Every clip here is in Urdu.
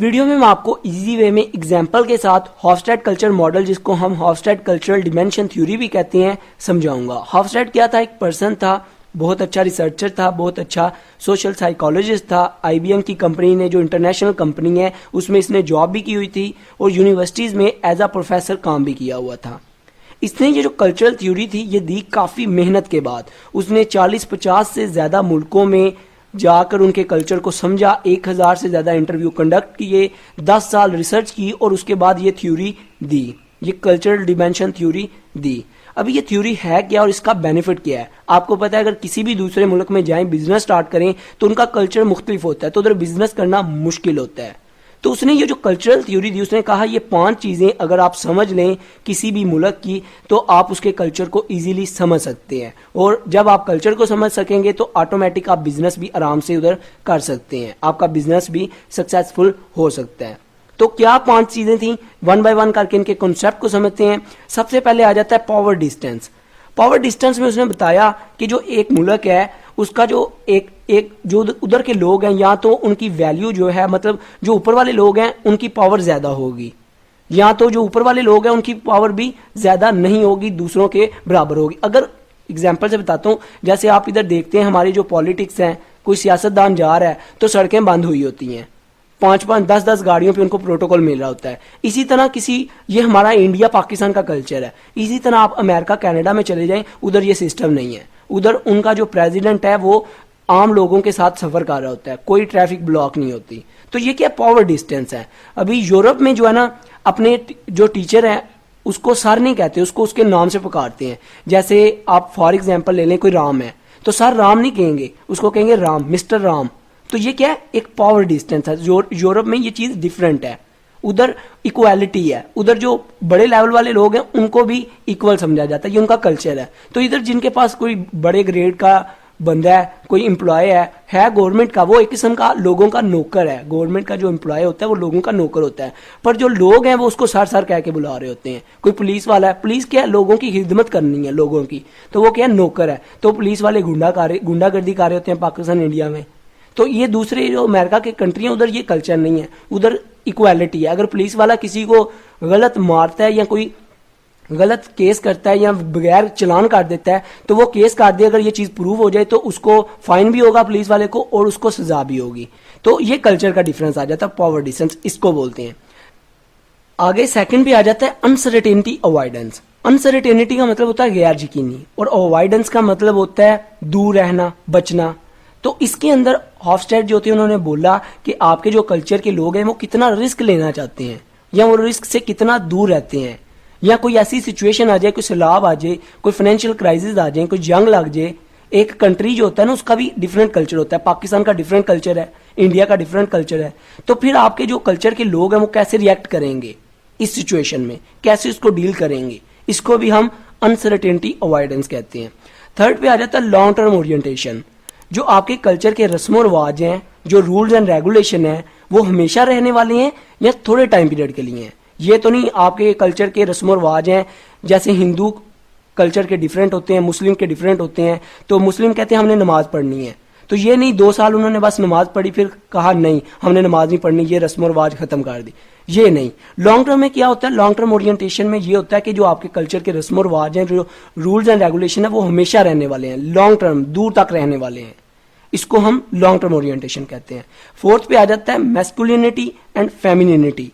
ویڈیو میں آپ کو ایزی وے میں ایگزامپل کے ساتھ ہافسٹیڈ کلچر ماڈل، جس کو ہم ہافسٹیڈ کلچرل ڈیمینشن تھیوری بھی کہتے ہیں، سمجھاؤں گا. ہافسٹیڈ کیا تھا؟ ایک پرسن تھا، بہت اچھا ریسرچر تھا، بہت اچھا سوشل سائیکالوجسٹ تھا. آئی بی ایم کی کمپنی نے، جو انٹرنیشنل کمپنی ہے، اس میں اس نے جاب بھی کی ہوئی تھی اور یونیورسٹیز میں ایز اے پروفیسر کام بھی کیا ہوا تھا. اس نے یہ جو کلچرل تھیوری تھی یہ دی کافی محنت کے بعد. اس نے 40-50 سے زیادہ ملکوں میں جا کر ان کے کلچر کو سمجھا، 1000 سے زیادہ انٹرویو کنڈکٹ کیے، 10 سال ریسرچ کی اور اس کے بعد یہ تھیوری دی، یہ کلچرل ڈیمینشن تھیوری دی. ابھی یہ تھیوری ہے کیا اور اس کا بینیفٹ کیا ہے؟ آپ کو پتا ہے اگر کسی بھی دوسرے ملک میں جائیں، بزنس سٹارٹ کریں تو ان کا کلچر مختلف ہوتا ہے، تو ادھر بزنس کرنا مشکل ہوتا ہے. تو اس نے یہ جو کلچرل تھیوری دی، اس نے کہا یہ 5 چیزیں اگر آپ سمجھ لیں کسی بھی ملک کی تو آپ اس کے کلچر کو ایزیلی سمجھ سکتے ہیں، اور جب آپ کلچر کو سمجھ سکیں گے تو آٹومیٹک آپ بزنس بھی آرام سے ادھر کر سکتے ہیں، آپ کا بزنس بھی سکسیسفل ہو سکتا ہے. تو کیا 5 چیزیں تھیں؟ 1 بائی 1 کر کے ان کے کنسیپٹ کو سمجھتے ہیں. سب سے پہلے آ جاتا ہے پاور ڈسٹینس. پاور ڈسٹینس میں اس نے بتایا کہ جو ایک ملک ہے اس کا جو ایک جو ادھر کے لوگ ہیں، یا تو ان کی ویلیو جو ہے، مطلب جو اوپر والے لوگ ہیں ان کی پاور زیادہ ہوگی، یا تو جو اوپر والے لوگ ہیں ان کی پاور بھی زیادہ نہیں ہوگی، دوسروں کے برابر ہوگی. اگر اگزامپل سے بتاتا ہوں، جیسے آپ ادھر دیکھتے ہیں ہماری جو پالیٹکس ہیں، کوئی سیاستدان جا رہا ہے تو سڑکیں بند ہوئی ہوتی ہیں، 5-5 10-10 گاڑیوں پہ ان کو پروٹوکول مل رہا ہوتا ہے. اسی طرح یہ ہمارا انڈیا پاکستان کا کلچر ہے. اسی طرح آپ امریکہ کینیڈا میں چلے جائیں، ادھر یہ سسٹم نہیں ہے. ادھر ان کا جو پریزیڈنٹ ہے وہ عام لوگوں کے ساتھ سفر کر رہا ہوتا ہے، کوئی ٹریفک بلاک نہیں ہوتی. تو یہ کیا پاور ڈسٹینس ہے. ابھی یورپ میں جو ہے نا، اپنے جو ٹیچر ہیں اس کو سر نہیں کہتے، اس کو اس کے نام سے پکارتے ہیں. جیسے آپ فار ایگزامپل لے لیں، کوئی رام ہے تو سر رام نہیں کہیں گے، اس کو کہیں گے رام، مسٹر رام. تو یہ کیا ہے؟ ایک پاور ڈسٹینس ہے. یورپ میں یہ چیز ڈیفرنٹ ہے، ادھر ایکویلٹی ہے، ادھر جو بڑے لیول والے لوگ ہیں ان کو بھی ایکول سمجھا جاتا ہے، یہ ان کا کلچر ہے. تو ادھر جن کے پاس کوئی بڑے گریڈ کا بندہ ہے، کوئی امپلائی ہے گورنمنٹ کا، وہ ایک قسم کا لوگوں کا نوکر ہے. گورنمنٹ کا جو امپلائی ہوتا ہے وہ لوگوں کا نوکر ہوتا ہے، پر جو لوگ ہیں وہ اس کو سر کہہ کے بلا رہے ہوتے ہیں. کوئی پولیس والا ہے، پولیس کیا ہے؟ لوگوں کی خدمت کرنی ہے لوگوں کی، تو وہ کیا ہے؟ نوکر ہے. تو پولیس والے گنڈا گردی کر رہے ہوتے ہیں پاکستان انڈیا میں. تو یہ دوسرے جو امریکہ کے کنٹری ہیں ادھر یہ کلچر نہیں ہے، ادھر ایکویلٹی ہے. اگر پولیس والا کسی کو غلط مارتا ہے یا کوئی غلط کیس کرتا ہے یا بغیر چلان کر دیتا ہے تو وہ کیس کر دے، اگر یہ چیز پروو ہو جائے تو اس کو فائن بھی ہوگا پولیس والے کو اور اس کو سزا بھی ہوگی. تو یہ کلچر کا ڈیفرنس آ جاتا ہے، پاور ڈسٹینس اس کو بولتے ہیں. آگے سیکنڈ پہ آ جاتا ہے انسرٹینٹی اوائیڈنس. انسرٹینٹی کا مطلب ہوتا ہے غیر یقینی، اور اوائیڈنس کا مطلب ہوتا ہے دور رہنا، بچنا. تو اس کے اندر ہافسٹیڈ جو تھے انہوں نے بولا کہ آپ کے جو کلچر کے لوگ ہیں وہ کتنا رسک لینا چاہتے ہیں یا وہ رسک سے کتنا دور رہتے ہیں، یا کوئی ایسی سچویشن آ جائے، کوئی سیلاب آ جائے، کوئی فائنینشیل کرائسس آ جائے، کوئی جنگ لگ جائے. ایک کنٹری جو ہوتا ہے نا اس کا بھی ڈیفرنٹ کلچر ہوتا ہے. پاکستان کا ڈیفرنٹ کلچر ہے، انڈیا کا ڈیفرنٹ کلچر ہے. تو پھر آپ کے جو کلچر کے لوگ ہیں وہ کیسے ریئیکٹ کریں گے اس سچویشن میں، کیسے اس کو ڈیل کریں گے، اس کو بھی ہم انسرٹینٹی اوائیڈنس کہتے ہیں. تھرڈ پہ آ جاتا ہے لانگ ٹرم اورینٹیشن. جو آپ کے کلچر کے رسم و رواج ہیں، جو رولز اینڈ ریگولیشن ہیں، وہ ہمیشہ رہنے والے ہیں یا تھوڑے ٹائم پیریڈ کے لیے ہیں. یہ تو نہیں آپ کے کلچر کے رسم و رواج ہیں جیسے ہندو کلچر کے ڈیفرنٹ ہوتے ہیں، مسلم کے ڈیفرنٹ ہوتے ہیں. تو مسلم کہتے ہیں ہم نے نماز پڑھنی ہے، تو یہ نہیں 2 سال انہوں نے بس نماز پڑھی پھر کہا نہیں ہم نے نماز نہیں پڑھنی، یہ رسم و رواج ختم کر دی. یہ نہیں. لانگ ٹرم میں کیا ہوتا ہے؟ لانگ ٹرم اورینٹیشن میں یہ ہوتا ہے کہ جو آپ کے کلچر کے رسم و رواج ہیں، جو رولز اینڈ ریگولیشن ہیں، وہ ہمیشہ رہنے والے ہیں، لانگ ٹرم دور تک رہنے والے ہیں. اس کو ہم لانگ ٹرم اورینٹیشن کہتے ہیں. فورتھ پہ آ جاتا ہے میسکولینٹی اینڈ فیمینینٹی.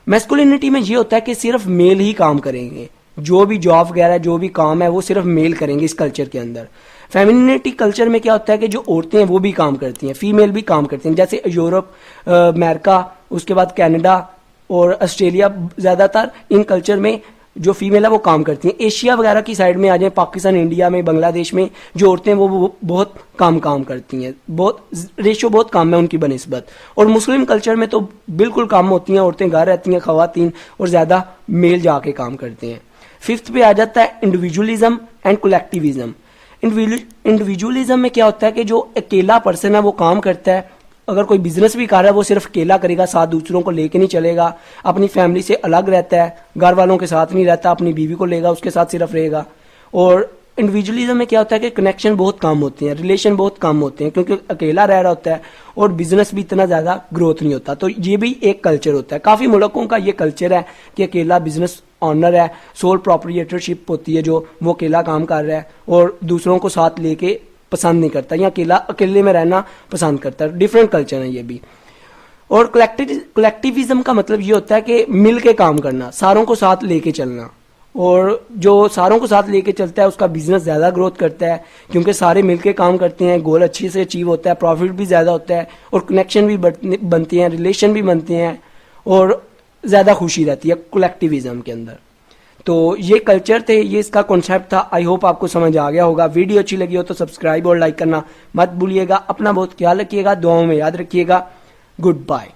میسکولینٹی میں یہ ہوتا ہے کہ صرف میل ہی کام کریں گے، جو بھی جاب وغیرہ جو بھی کام ہے وہ صرف میل کریں گے اس کلچر کے اندر. فیمینینٹی کلچر میں کیا ہوتا ہے کہ جو عورتیں ہیں وہ بھی کام کرتی ہیں، فیمیل بھی کام کرتی ہیں. جیسے یورپ، امریکہ، اس کے بعد کینیڈا اور آسٹریلیا، زیادہ تر ان کلچر میں جو فیمیل ہے وہ کام کرتی ہیں. ایشیا وغیرہ کی سائڈ میں آ جائیں، پاکستان، انڈیا میں، بنگلہ دیش میں جو عورتیں وہ بہت کام کرتی ہیں، بہت ریشو بہت کم ہے ان کی بنسبت. اور مسلم کلچر میں تو بالکل کم ہوتی ہیں، عورتیں گھر رہتی ہیں، خواتین، اور زیادہ میل جا کے کام کرتے ہیں. ففتھ پہ آ جاتا ہے انڈیویجولزم اینڈ کولیکٹیوزم. انڈیویجولزم میں کیا ہوتا ہے کہ جو اکیلا پرسن ہے وہ کام کرتا ہے، اگر کوئی بزنس بھی کر رہا ہے وہ صرف اکیلا کرے گا، ساتھ دوسروں کو لے کے نہیں چلے گا، اپنی فیملی سے الگ رہتا ہے، گھر والوں کے ساتھ نہیں رہتا، اپنی بیوی کو لے گا، اس کے ساتھ صرف رہے گا. اور انڈیویجولیزم میں کیا ہوتا ہے کہ کنیکشن بہت کم ہوتے ہیں, ریلیشن بہت کم ہوتے ہیں, کیونکہ اکیلا رہ رہا ہوتا ہے اور بزنس بھی اتنا زیادہ گروتھ نہیں ہوتا. تو یہ بھی ایک کلچر ہوتا ہے. کافی ملکوں کا یہ کلچر ہے کہ اکیلا بزنس آنر ہے, سول پروپریٹرشپ ہوتی ہے, جو وہ اکیلا کام کر رہا ہے اور دوسروں کو ساتھ لے کے پسند نہیں کرتا, یا اکیلے میں رہنا پسند کرتا ہے. ڈفرینٹ کلچر ہے یہ بھی. اور کلیکٹیوزم کا مطلب یہ ہوتا ہے کہ مل کے کام کرنا, ساروں کو ساتھ لے کے چلنا, اور جو ساروں کو ساتھ لے کے چلتا ہے اس کا بزنس زیادہ گروتھ کرتا ہے, کیونکہ سارے مل کے کام کرتے ہیں, گول اچھے سے اچیو ہوتا ہے, پروفٹ بھی زیادہ ہوتا ہے, اور کنیکشن بھی بنتے ہیں, ریلیشن بھی بنتے ہیں, اور زیادہ خوشی رہتی ہے کلیکٹیوزم کے اندر. تو یہ کلچر تھے, یہ اس کا کانسیپٹ تھا. آئی ہوپ آپ کو سمجھ آ گیا ہوگا. ویڈیو اچھی لگی ہو تو سبسکرائب اور لائک کرنا مت بھولیے گا. اپنا بہت خیال رکھیے گا, دعاؤں میں یاد رکھیے گا. Good bye.